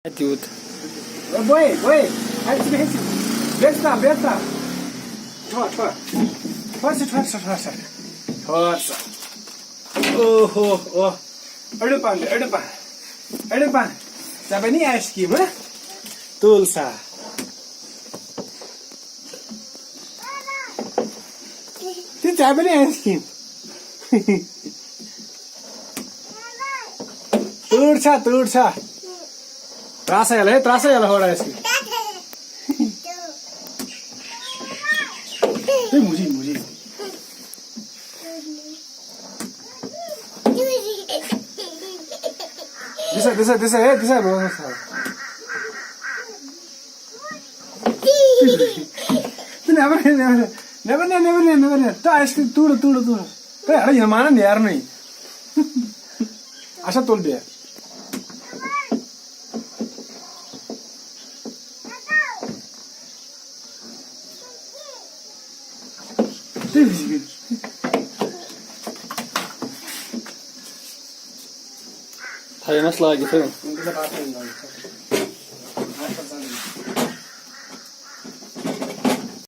Atitude. Boy, hadi Besta. Tor. Força. Oh. Öyle pan. Sabe nem acho que, né? Tulsa. Ты sabe nem acho que. Turça. Trasa ela हो रहा है इसकी. मुझे. This bro. Never. तो ice cream तूड़. तो यार ये माना नहीं यार नहीं. आशा तोल दिया. Har jag något slag i tur? Inte så bara